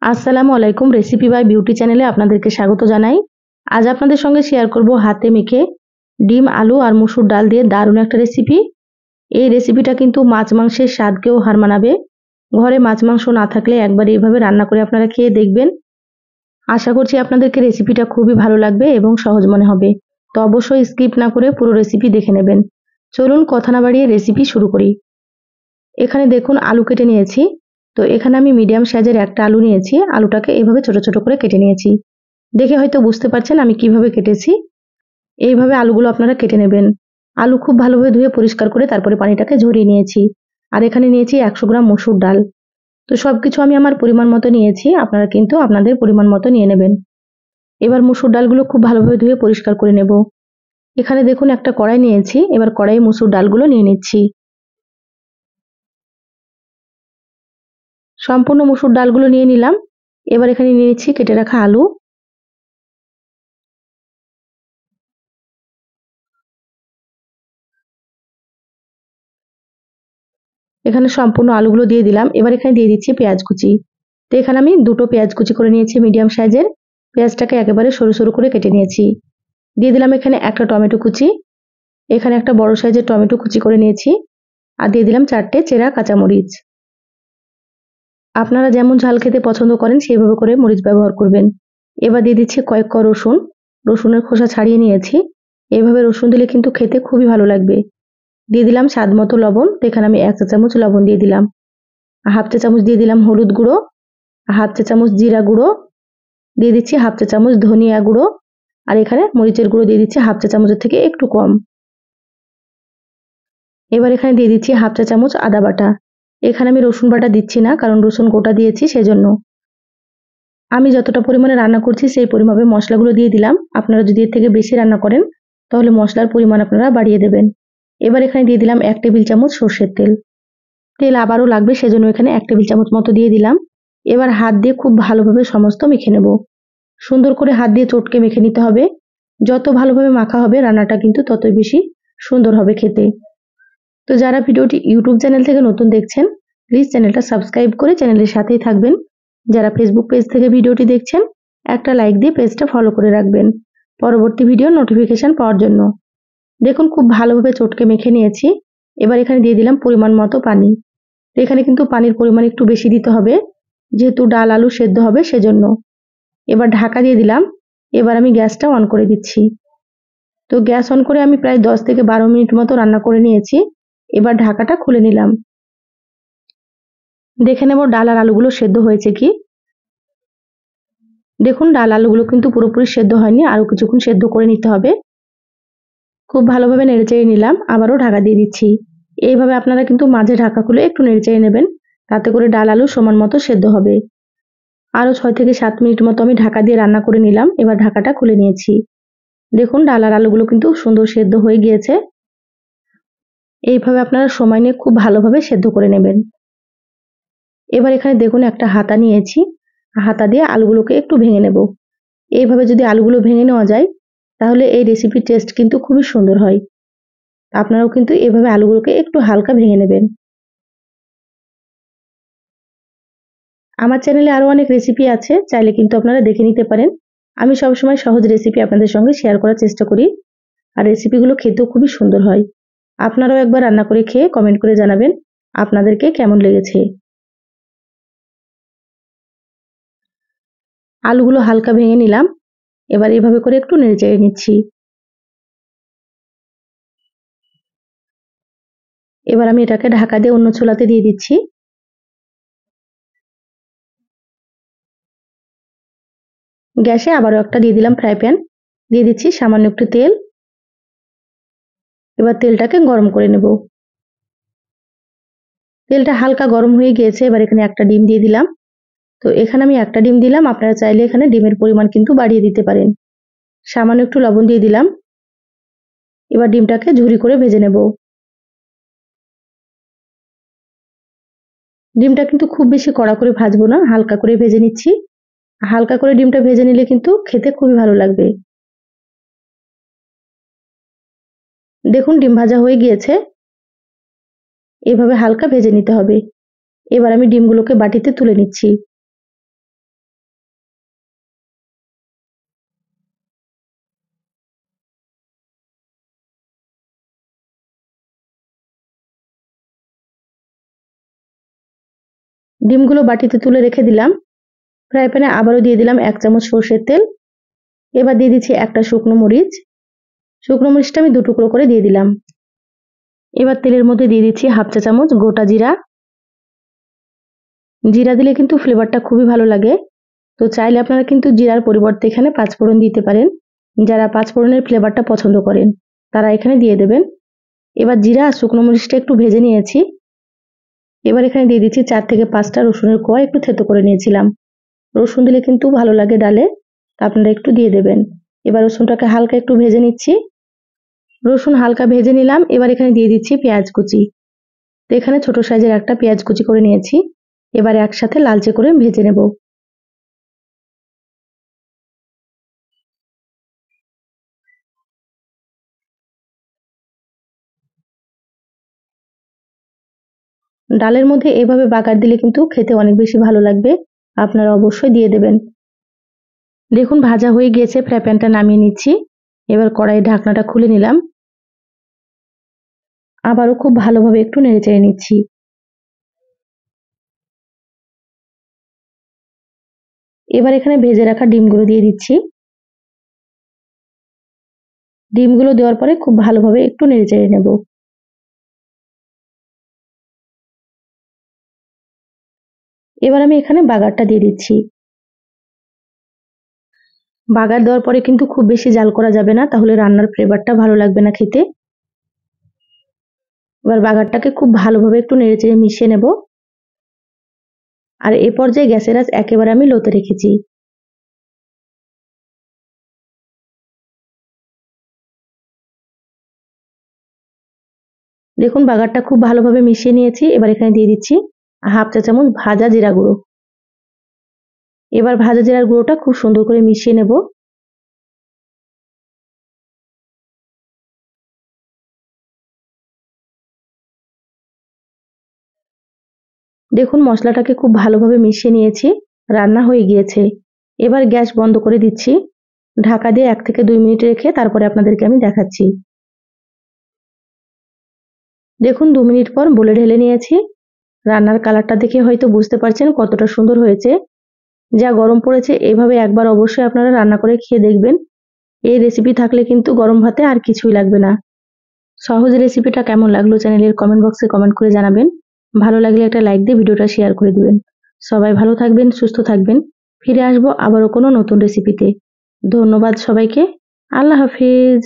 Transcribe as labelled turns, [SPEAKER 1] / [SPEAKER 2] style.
[SPEAKER 1] আসসালামু আলাইকুম। Recipe by beauty চ্যানেলে আপনাদেরকে স্বাগত জানাই। আজ আপনাদের সঙ্গে শেয়ার করব হাতে মেখে ডিম, আলু আর মসুর ডাল দিয়ে দারুণ একটা রেসিপি। এই রেসিপিটা কিন্তু মাছ মাংসের স্বাদকেও হার মানাবে। ঘরে মাছ মাংস না থাকলে একবার এইভাবে রান্না করে আপনারা খেয়ে দেখবেন। আশা করছি আপনাদেরকে রেসিপিটা খুবই ভালো লাগবে এবং সহজ মনে হবে। তো অবশ্যই স্কিপ না করে পুরো রেসিপি দেখে নেবেন। চলুন কথা না বাড়িয়ে রেসিপি শুরু করি। এখানে দেখুন আলু কেটে নিয়েছি। তো এখানে আমি মিডিয়াম সাইজের একটা আলু নিয়েছি। আলুটাকে এভাবে ছোট ছোট করে কেটে নিয়েছি। দেখে হয়তো বুঝতে পারছেন আমি কিভাবে কেটেছি। এইভাবে আলুগুলো আপনারা কেটে নেবেন। আলু খুব ভালোভাবে ধুয়ে পরিষ্কার করে তারপরে পানিটাকে ঝরিয়ে নিয়েছি। আর এখানে নিয়েছি 100 গ্রাম মসুর ডাল। তো সবকিছু আমি আমার পরিমাণ মতো নিয়েছি, আপনারা কিন্তু আপনাদের পরিমাণ মতো নিয়ে নেবেন। এবার মসুর ডালগুলো খুব ভালোভাবে ধুয়ে পরিষ্কার করে নেব। এখানে দেখুন একটা কড়াই নিয়েছি, এবার কড়াইয়ে মসুর ডালগুলো নিয়ে নিচ্ছি। সম্পূর্ণ মসুর ডালগুলো নিয়ে নিলাম। এবার এখানে নিয়ে নিচ্ছি কেটে রাখা আলু। এখানে সম্পূর্ণ আলুগুলো দিয়ে দিলাম। এবার এখানে দিয়ে দিচ্ছি পেঁয়াজ কুচি। তো এখানে আমি দুটো পেঁয়াজ কুচি করে নিয়েছি মিডিয়াম সাইজের। পেঁয়াজটাকে একেবারে সরু সরু করে কেটে নিয়েছি। দিয়ে দিলাম এখানে একটা টমেটো কুচি। এখানে একটা বড় সাইজের টমেটো কুচি করে নিয়েছি। আর দিয়ে দিলাম 4টে চেরা কাঁচামরিচ। আপনারা যেমন ঝাল খেতে পছন্দ করেন সেইভাবে করে মরিচ ব্যবহার করবেন। এবার দিয়ে দিচ্ছি কয়েক ক রসুন। রসুনের খোসা ছাড়িয়ে নিয়েছি। এইভাবে রসুন দিলে কিন্তু খেতে খুবই ভালো লাগবে। দিয়ে দিলাম স্বাদ মতো লবণ। তো এখানে আমি 1 চা চামচ লবণ দিয়ে দিলাম। হাফ চা চামচ দিয়ে দিলাম হলুদ গুঁড়ো, হাফ চা চামচ জিরা গুঁড়ো, দিয়ে দিচ্ছি হাফ চা চামচ ধনিয়া গুঁড়ো, আর এখানে মরিচের গুঁড়ো দিয়ে দিচ্ছি হাফ চা চামচের থেকে একটু কম। এবার এখানে দিয়ে দিচ্ছি হাফ চা চামচ আদা বাটা। এখানে আমি রসুন বাটা দিচ্ছি না, কারণ রসুন গোটা দিয়েছি সেজন্য। আমি যতটা পরিমাণে রান্না করছি সেই পরিমাণে মশলাগুলো দিয়ে দিলাম। আপনারা যদি এর থেকে বেশি রান্না করেন তাহলে মশলার পরিমাণ আপনারা বাড়িয়ে দেবেন। এবার এখানে দিয়ে দিলাম 1 টেবিল চামচ সর্ষের তেল। তেল আবারও লাগবে সেজন্য এখানে 1 টেবিল চামচ মতো দিয়ে দিলাম। এবার হাত দিয়ে খুব ভালোভাবে সমস্ত মেখে নেব। সুন্দর করে হাত দিয়ে চটকে মেখে নিতে হবে। যত ভালোভাবে মাখা হবে রান্নাটা কিন্তু ততই বেশি সুন্দর হবে খেতে। তো যারা ভিডিওটি ইউটিউব চ্যানেল থেকে নতুন দেখছেন প্লিজ চ্যানেলটা সাবস্ক্রাইব করে চ্যানেলের সাথেই থাকবেন। যারা ফেসবুক পেজ থেকে ভিডিওটি দেখছেন একটা লাইক দিয়ে পেজটা ফলো করে রাখবেন পরবর্তী ভিডিও নোটিফিকেশন পাওয়ার জন্য। দেখুন খুব ভালোভাবে চটকে মেখে নিয়েছি। এবার এখানে দিয়ে দিলাম পরিমাণ মতো পানি। তো এখানে কিন্তু পানির পরিমাণ একটু বেশি দিতে হবে, যেহেতু ডাল আলু সেদ্ধ হবে সেজন্য। এবার ঢাকা দিয়ে দিলাম। এবার আমি গ্যাসটা অন করে দিচ্ছি। তো গ্যাস অন করে আমি প্রায় 10 থেকে 12 মিনিট মতো রান্না করে নিয়েছি। এবার ঢাকাটা খুলে নিলাম। দেখে নেব ডাল আর আলুগুলো সেদ্ধ হয়েছে কি। দেখুন ডাল আলুগুলো কিন্তু পুরোপুরি সেদ্ধ হয়নি, আরো কিছুক্ষণ সেদ্ধ করে নিতে হবে। খুব ভালোভাবে নেড়েচেড়ে নিলাম, আবারও ঢাকা দিয়ে দিচ্ছি। এইভাবে আপনারা কিন্তু মাঝে ঢাকা খুলে একটু নেড়েচেড়ে নেবেন, তাতে করে ডাল আলু সমান মতো সেদ্ধ হবে। আরো 6 থেকে 7 মিনিট মতো আমি ঢাকা দিয়ে রান্না করে নিলাম। এবার ঢাকাটা খুলে নিয়েছি। দেখুন ডাল আর আলুগুলো কিন্তু সুন্দর সেদ্ধ হয়ে গিয়েছে। এইভাবে আপনারা সময় নিয়ে খুব ভালোভাবে সেদ্ধ করে নেবেন। এবার এখানে দেখুন একটা হাতা নিয়েছি। হাতা দিয়ে আলুগুলোকে একটু ভেঙে নেব। এইভাবে যদি আলুগুলো ভেঙে নেওয়া যায় তাহলে এই রেসিপির টেস্ট কিন্তু খুবই সুন্দর হয়। আপনারাও কিন্তু এভাবে আলুগুলোকে একটু হালকা ভেঙে নেবেন। আমার চ্যানেলে আরো অনেক রেসিপি আছে, চাইলে কিন্তু আপনারা দেখে নিতে পারেন। আমি সবসময় সহজ রেসিপি আপনাদের সঙ্গে শেয়ার করার চেষ্টা করি, আর রেসিপিগুলো খেতেও খুবই সুন্দর হয়। আপনারাও একবার রান্না করে খেয়ে কমেন্ট করে জানাবেন আপনাদেরকে কেমন লেগেছে। আলুগুলো হালকা ভেঙে নিলাম। এবার এইভাবে করে একটু নেড়েচেড়ে নিচ্ছি। এবার আমি এটাকে ঢাকা দিয়ে অন্য চুলাতে দিয়ে দিচ্ছি। গ্যাসে আবারও একটা দিয়ে দিলাম ফ্রাই প্যান। দিয়ে দিচ্ছি সামান্য একটু তেল। এবার তেলটাকে গরম করে নেব। তেলটা হালকা গরম হয়ে গিয়েছে। এবার এখানে একটা ডিম দিয়ে দিলাম। তো এখানে আমি একটা ডিম দিলাম, আপনারা চাইলে এখানে ডিমের পরিমাণ কিন্তু বাড়িয়ে দিতে পারেন। সামান্য একটু লবণ দিয়ে দিলাম। এবার ডিমটাকে ঝুরি করে ভেজে নেব। ডিমটা কিন্তু খুব বেশি কড়া করে ভাজবো না, হালকা করে ভেজে নিচ্ছি। হালকা করে ডিমটা ভেজে নিলে কিন্তু খেতে খুবই ভালো লাগবে। দেখুন ডিম ভাজা হয়ে গিয়েছে। এভাবে হালকা ভেজে নিতে হবে। এবার আমি ডিমগুলোকে বাটিতে তুলে নিচ্ছি। ডিমগুলো বাটিতে তুলে রেখে দিলাম। ফ্রাই প্যানে আবারও দিয়ে দিলাম 1 চামচ সরষের তেল। এবার দিয়ে দিচ্ছি একটা শুকনো মরিচ। শুকনো মরিচটা আমি 2 টুকরো করে দিয়ে দিলাম। এবার তেলের মধ্যে দিয়ে দিচ্ছি 1/2 চা চামচ গোটা জিরা। জিরা দিলে কিন্তু ফ্লেভারটা খুবই ভালো লাগে। তো চাইলে আপনারা কিন্তু জিরার পরিবর্তে এখানে 5 ফোড়ন দিতে পারেন। যারা 5 ফোড়নের ফ্লেভারটা পছন্দ করেন তারা এখানে দিয়ে দেবেন। এবার জিরা আর শুকনো মরিচটা একটু ভেজে নিয়েছি। এবার এখানে দিয়ে দিচ্ছি 4 থেকে 5টা রসুনের কোয়া একটু থেতো করে নিয়েছিলাম। রসুন দিলে কিন্তু ভালো লাগে ডালে, আপনারা একটু দিয়ে দেবেন। এবার রসুনটাকে হালকা একটু ভেজে নিচ্ছি। রসুন হালকা ভেজে নিলাম। এবার এখানে দিয়ে দিচ্ছি পেঁয়াজ কুচি। তো এখানে ছোট সাইজের একটা পেঁয়াজ কুচি করে নিয়েছি। এবার একসাথে লালচে করে ভেজে নেব। ডালের মধ্যে এভাবে বাগার দিলে কিন্তু খেতে অনেক বেশি ভালো লাগবে, আপনারা অবশ্যই দিয়ে দেবেন। দেখুন ভাজা হয়ে গিয়েছে, ফ্রাই প্যানটা নামিয়ে নিচ্ছি। এবার কড়াইয়ের ঢাকনাটা খুলে নিলাম। আবারও খুব ভালোভাবে একটু নেড়েচেড়ে নিচ্ছি। এবার এখানে ভেজে রাখা ডিমগুলো দিয়ে দিচ্ছি। ডিমগুলো দেওয়ার পরে খুব ভালোভাবে একটু নেড়েচেড়ে নেব। এবার আমি এখানে বাগারটা দিয়ে দিচ্ছি। বাগার দেওয়ার পরে কিন্তু খুব বেশি জাল করা যাবে না, তাহলে রান্নার ফ্লেভারটা ভালো লাগবে না খেতে। এবার বাগারটাকে খুব ভালোভাবে একটু নেড়েচেড়ে মিশিয়ে নেব। আর এ পর্যায়ে গ্যাসের আঁচ একেবারে আমি লোতে রেখেছি। দেখুন বাগারটা খুব ভালোভাবে মিশিয়ে নিয়েছি। এবার এখানে দিয়ে দিচ্ছি 1/2 চা চামচ ভাজা জিরা গুঁড়ো। এবার ভাজা জিরার গুঁড়োটা খুব সুন্দর করে মিশিয়ে নেব। দেখুন মশলাটাকে খুব ভালোভাবে মিশিয়ে নিয়েছি, রান্না হয়ে গিয়েছে। এবার গ্যাস বন্ধ করে দিচ্ছি। ঢাকা দিয়ে 1 থেকে 2 মিনিট রেখে তারপরে আপনাদেরকে আমি দেখাচ্ছি। দেখুন 2 মিনিট পর বলে ঢেলে নিয়েছি। রান্নার কালারটা দেখে হয়তো বুঝতে পারছেন কতটা সুন্দর হয়েছে। যা গরম পড়েছে, এভাবে একবার অবশ্যই আপনারা রান্না করে খেয়ে দেখবেন। এই রেসিপি থাকলে কিন্তু গরম ভাতে আর কিছুই লাগবে না। সহজ রেসিপিটা কেমন লাগলো চ্যানেলের কমেন্ট বক্সে কমেন্ট করে জানাবেন। ভালো লাগলে একটা লাইক দিয়ে ভিডিওটা শেয়ার করে দিবেন। সবাই ভালো থাকবেন, সুস্থ থাকবেন। ফিরে আসবো আবারও কোনো নতুন রেসিপিতে। ধন্যবাদ সবাইকে। আল্লাহ হাফিজ।